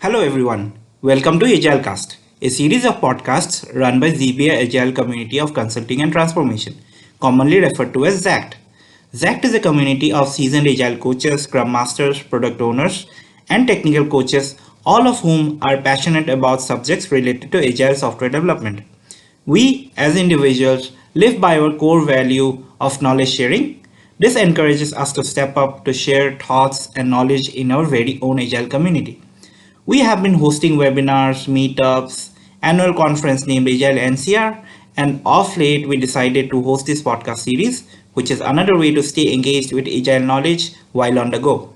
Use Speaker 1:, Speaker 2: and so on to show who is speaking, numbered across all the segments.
Speaker 1: Hello everyone, welcome to AgileCast, a series of podcasts run by ZBA Agile Community of Consulting and Transformation, commonly referred to as ZACT. ZACT is a community of seasoned Agile coaches, Scrum Masters, product owners, and technical coaches, all of whom are passionate about subjects related to Agile software development. We, as individuals, live by our core value of knowledge sharing. This encourages us to step up to share thoughts and knowledge in our very own Agile community. We have been hosting webinars, meetups, annual conference named Agile NCR, and of late we decided to host this podcast series, which is another way to stay engaged with Agile knowledge while on the go.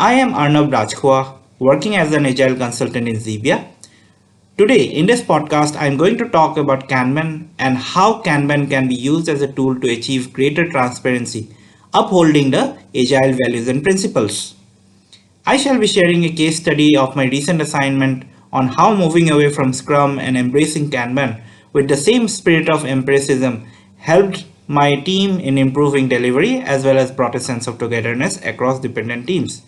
Speaker 1: I am Aranb Rajkhowa, working as an Agile consultant in ZBA. Today, in this podcast, I am going to talk about Kanban and how Kanban can be used as a tool to achieve greater transparency, upholding the Agile values and principles. I shall be sharing a case study of my recent assignment on how moving away from Scrum and embracing Kanban with the same spirit of empiricism helped my team in improving delivery as well as brought a sense of togetherness across dependent teams.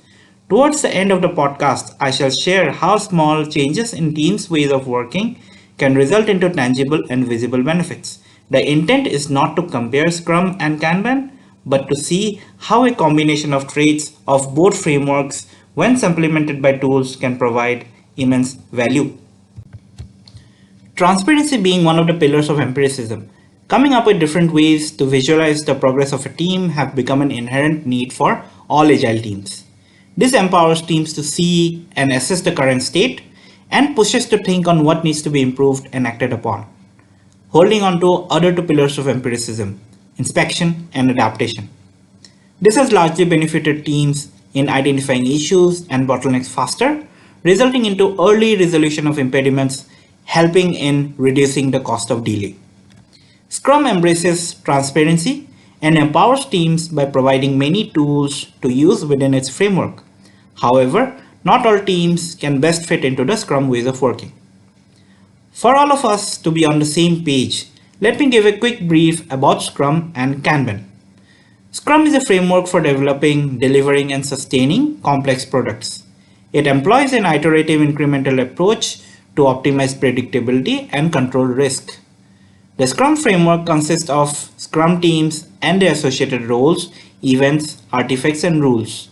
Speaker 1: Towards the end of the podcast, I shall share how small changes in teams' ways of working can result into tangible and visible benefits. The intent is not to compare Scrum and Kanban, but to see how a combination of traits of both frameworks when supplemented by tools can provide immense value. Transparency being one of the pillars of empiricism, coming up with different ways to visualize the progress of a team have become an inherent need for all Agile teams. This empowers teams to see and assess the current state and pushes to think on what needs to be improved and acted upon. Holding on to other two pillars of empiricism, inspection and adaptation. This has largely benefited teams in identifying issues and bottlenecks faster, resulting into early resolution of impediments, helping in reducing the cost of delay. Scrum embraces transparency and empowers teams by providing many tools to use within its framework. However, not all teams can best fit into the Scrum ways of working. For all of us to be on the same page, let me give a quick brief about Scrum and Kanban. Scrum is a framework for developing, delivering, and sustaining complex products. It employs an iterative incremental approach to optimize predictability and control risk. The Scrum framework consists of Scrum teams and their associated roles, events, artifacts, and rules.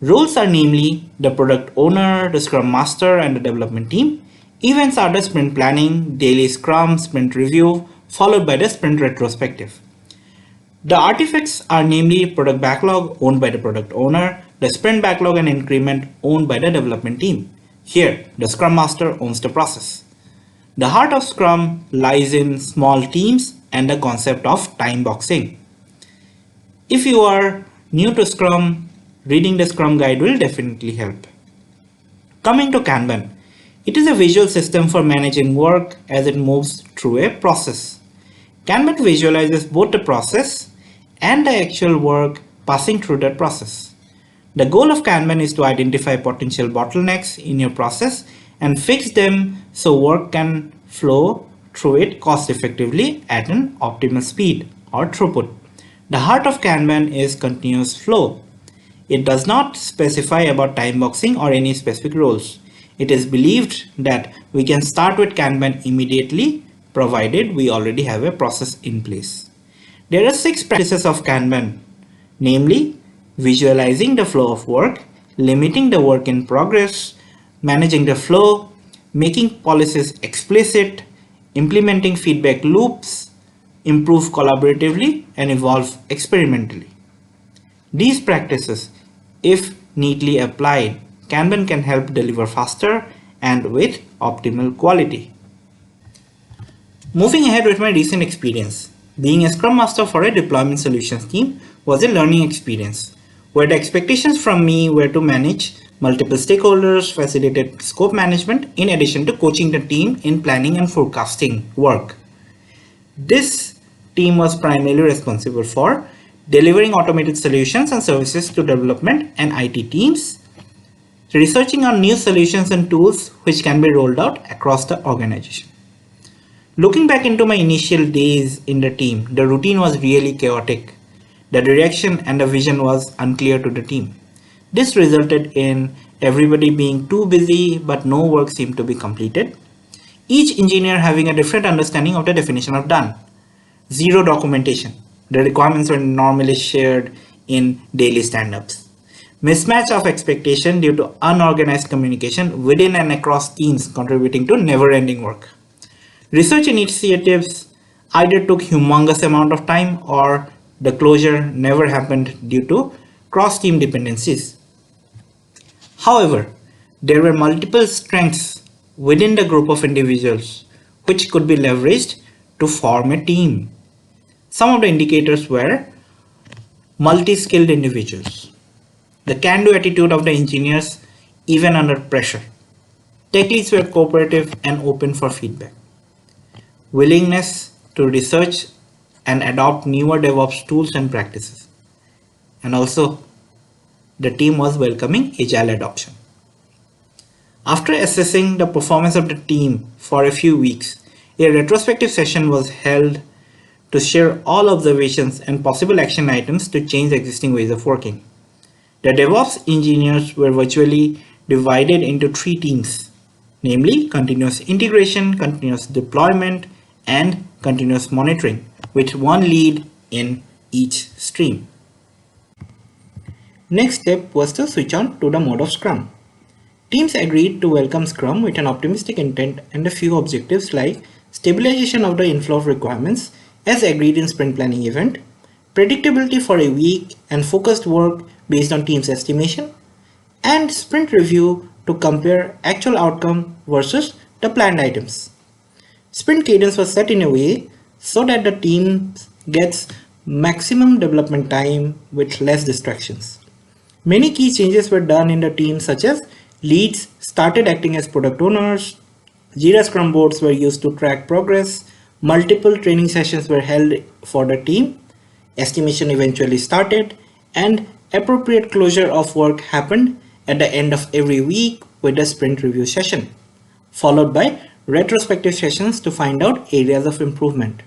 Speaker 1: Roles are namely the product owner, the Scrum Master, and the development team. Events are the sprint planning, daily Scrum, sprint review, followed by the sprint retrospective. The artifacts are namely product backlog owned by the product owner, the sprint backlog and increment owned by the development team. Here, the Scrum Master owns the process. The heart of Scrum lies in small teams and the concept of time boxing. If you are new to Scrum, reading the Scrum guide will definitely help. Coming to Kanban, it is a visual system for managing work as it moves through a process. Kanban visualizes both the process and the actual work passing through that process. The goal of Kanban is to identify potential bottlenecks in your process and fix them so work can flow through it cost effectively at an optimal speed or throughput. The heart of Kanban is continuous flow. It does not specify about time boxing or any specific roles. It is believed that we can start with Kanban immediately provided we already have a process in place. There are 6 practices of Kanban, namely visualizing the flow of work, limiting the work in progress, managing the flow, making policies explicit, implementing feedback loops, improve collaboratively, and evolve experimentally. These practices, if neatly applied, Kanban can help deliver faster and with optimal quality. Moving ahead with my recent experience, being a Scrum Master for a deployment solutions team was a learning experience, where the expectations from me were to manage multiple stakeholders, facilitate scope management, in addition to coaching the team in planning and forecasting work. This team was primarily responsible for delivering automated solutions and services to development and IT teams, researching on new solutions and tools which can be rolled out across the organization. Looking back into my initial days in the team, the routine was really chaotic. The direction and the vision was unclear to the team. This resulted in everybody being too busy but no work seemed to be completed, each engineer having a different understanding of the definition of done, zero documentation, the requirements were normally shared in daily stand-ups, mismatch of expectation due to unorganized communication within and across teams contributing to never-ending work. Research initiatives either took humongous amount of time or the closure never happened due to cross-team dependencies. However, there were multiple strengths within the group of individuals which could be leveraged to form a team. Some of the indicators were multi-skilled individuals, the can-do attitude of the engineers even under pressure. Tech leads were cooperative and open for feedback. Willingness to research and adopt newer DevOps tools and practices. And also, the team was welcoming Agile adoption. After assessing the performance of the team for a few weeks, a retrospective session was held to share all observations and possible action items to change existing ways of working. The DevOps engineers were virtually divided into 3 teams, namely continuous integration, continuous deployment, and continuous monitoring, with one lead in each stream. Next step was to switch on to the mode of Scrum. Teams agreed to welcome Scrum with an optimistic intent and a few objectives like stabilization of the inflow of requirements as agreed in sprint planning event, predictability for a week and focused work based on team's estimation, and sprint review to compare actual outcome versus the planned items. Sprint cadence was set in a way so that the team gets maximum development time with less distractions. Many key changes were done in the team, such as leads started acting as product owners, Jira Scrum boards were used to track progress, multiple training sessions were held for the team, estimation eventually started, and appropriate closure of work happened at the end of every week with a sprint review session, followed by retrospective sessions to find out areas of improvement.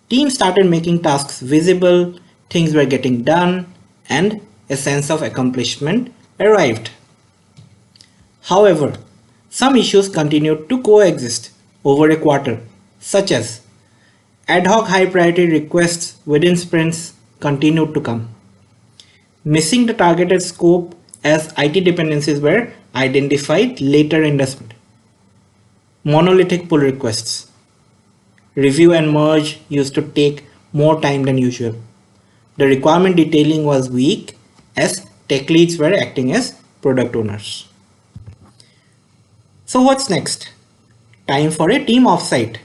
Speaker 1: Teams started making tasks visible, things were getting done, and a sense of accomplishment arrived. However, some issues continued to coexist over a quarter, such as ad hoc high priority requests within sprints continued to come, missing the targeted scope as IT dependencies were identified later in the sprint, monolithic pull requests, review and merge used to take more time than usual. The requirement detailing was weak as tech leads were acting as product owners. So what's next? Time for a team offsite.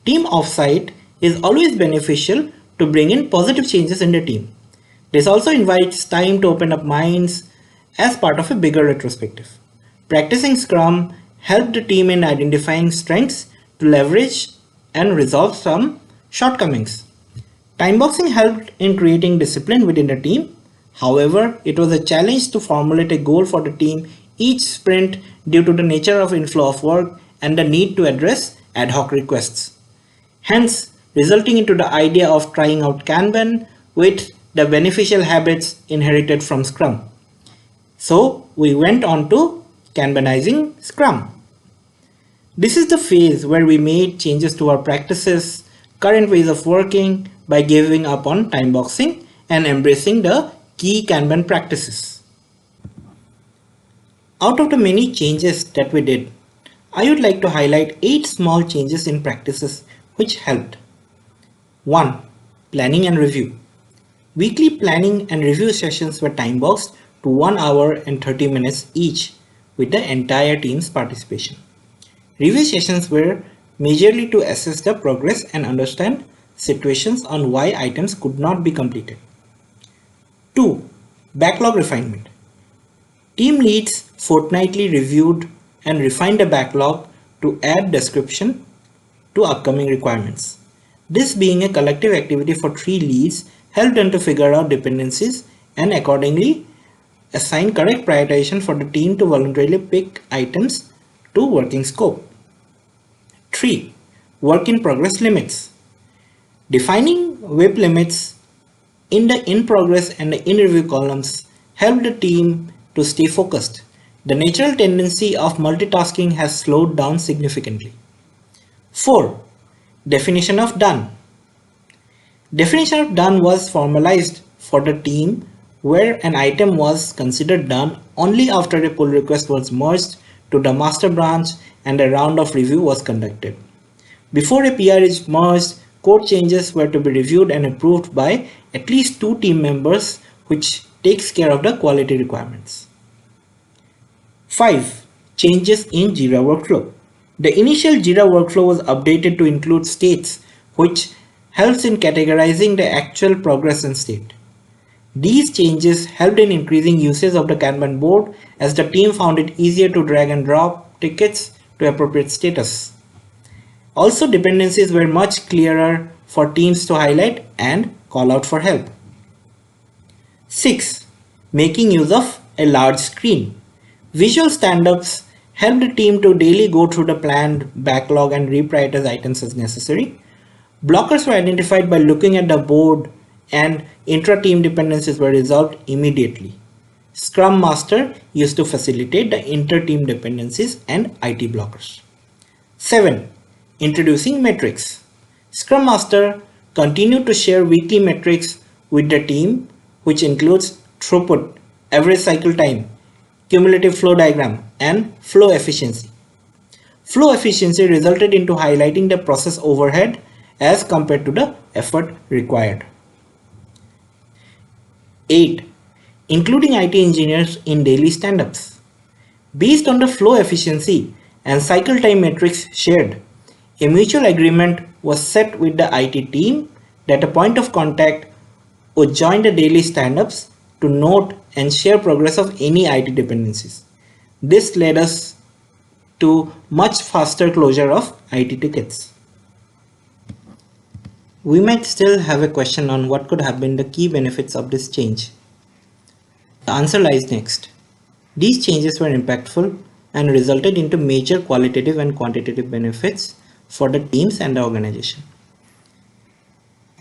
Speaker 1: Team offsite is always beneficial to bring in positive changes in the team. This also invites time to open up minds as part of a bigger retrospective. Practicing Scrum helped the team in identifying strengths to leverage and resolve some shortcomings. Timeboxing helped in creating discipline within the team. However, it was a challenge to formulate a goal for the team each sprint due to the nature of inflow of work and the need to address ad hoc requests. Hence, resulting into the idea of trying out Kanban with the beneficial habits inherited from Scrum. So, we went on to Kanbanizing Scrum. This is the phase where we made changes to our practices, current ways of working by giving up on timeboxing and embracing the key Kanban practices. Out of the many changes that we did, I would like to highlight 8 small changes in practices which helped. 1. Planning and review. Weekly planning and review sessions were time-boxed to 1 hour and 30 minutes each with the entire team's participation. Review sessions were majorly to assess the progress and understand situations on why items could not be completed. 2. Backlog refinement. Team leads fortnightly reviewed and refined the backlog to add description to upcoming requirements. This being a collective activity for 3 leads helped them to figure out dependencies and accordingly assign correct prioritization for the team to voluntarily pick items to working scope. 3. Work in progress limits. Defining WIP limits in the in progress and the in review columns helped the team to stay focused. The natural tendency of multitasking has slowed down significantly. 4. Definition of done. Definition of done was formalized for the team where an item was considered done only after a pull request was merged to the master branch and a round of review was conducted. Before a PR is merged, code changes were to be reviewed and approved by at least 2 team members, which takes care of the quality requirements. 5. Changes in Jira workflow. The initial Jira workflow was updated to include states, which helps in categorizing the actual progress and state. These changes helped in increasing usage of the Kanban board as the team found it easier to drag and drop tickets to appropriate status. Also, dependencies were much clearer for teams to highlight and call out for help. 6. Making use of a large screen. Visual stand-ups help the team to daily go through the planned backlog and reprioritize items as necessary. Blockers were identified by looking at the board and intra-team dependencies were resolved immediately. Scrum Master used to facilitate the inter-team dependencies and IT blockers. 7. Introducing metrics. Scrum Master continued to share weekly metrics with the team, which includes throughput, average cycle time, cumulative flow diagram, and flow efficiency. Flow efficiency resulted into highlighting the process overhead as compared to the effort required. 8. Including IT engineers in daily stand-ups. Based on the flow efficiency and cycle time metrics shared, a mutual agreement was set with the IT team that a point of contact would join the daily stand-ups to note and share progress of any IT dependencies. This led us to much faster closure of IT tickets. We might still have a question on what could have been the key benefits of this change. The answer lies next. These changes were impactful and resulted into major qualitative and quantitative benefits for the teams and the organization.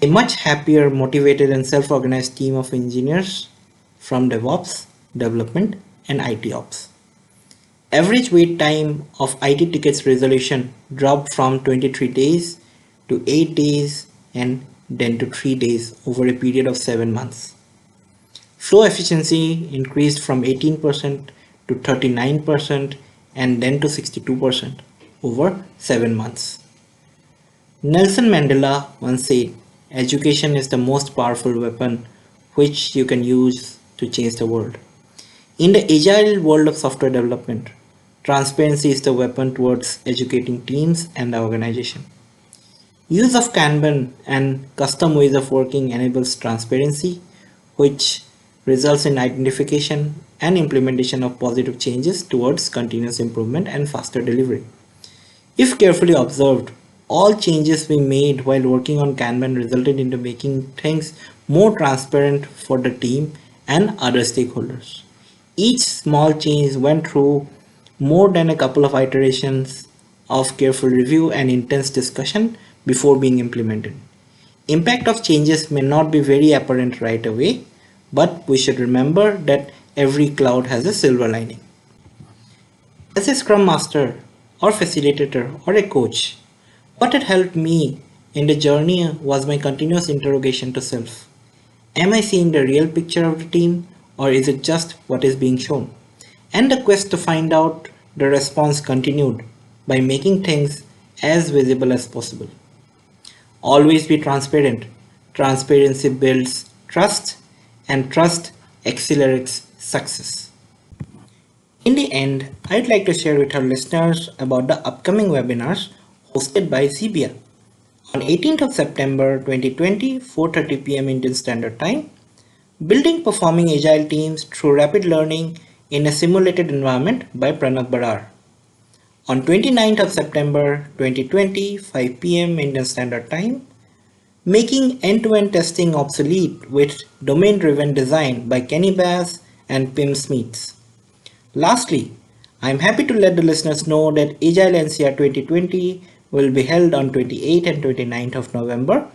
Speaker 1: A much happier, motivated and self-organized team of engineers from DevOps, development and IT Ops. Average wait time of IT tickets resolution dropped from 23 days to 8 days and then to 3 days over a period of 7 months. Flow efficiency increased from 18% to 39% and then to 62% over 7 months. Nelson Mandela once said, "Education is the most powerful weapon which you can use to change the world." In the agile world of software development, transparency is the weapon towards educating teams and the organization. Use of Kanban and custom ways of working enables transparency, which results in identification and implementation of positive changes towards continuous improvement and faster delivery. If carefully observed, all changes we made while working on Kanban resulted into making things more transparent for the team and other stakeholders. Each small change went through more than a couple of iterations of careful review and intense discussion before being implemented. Impact of changes may not be very apparent right away, but we should remember that every cloud has a silver lining. As a Scrum Master or facilitator or a coach, what had helped me in the journey was my continuous interrogation to self. Am I seeing the real picture of the team, or is it just what is being shown? And the quest to find out the response continued by making things as visible as possible. Always be transparent. Transparency builds trust, and trust accelerates success. In the end, I'd like to share with our listeners about the upcoming webinars hosted by Zebia. On 18th of September 2020, 4:30 p.m. Indian Standard Time, Building Performing Agile Teams Through Rapid Learning in a Simulated Environment by Pranav Barar. On 29th of September 2020, 5 p.m. Indian Standard Time, Making End-to-End Testing Obsolete with Domain-Driven Design by Kenny Bass and Pim Smeets. Lastly, I am happy to let the listeners know that Agile NCR 2020 will be held on 28th and 29th of November.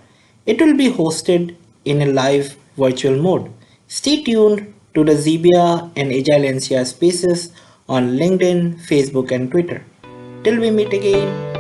Speaker 1: It will be hosted in a live virtual mode. Stay tuned to the Zebia and Agile NCR spaces on LinkedIn, Facebook, and Twitter. Till we meet again.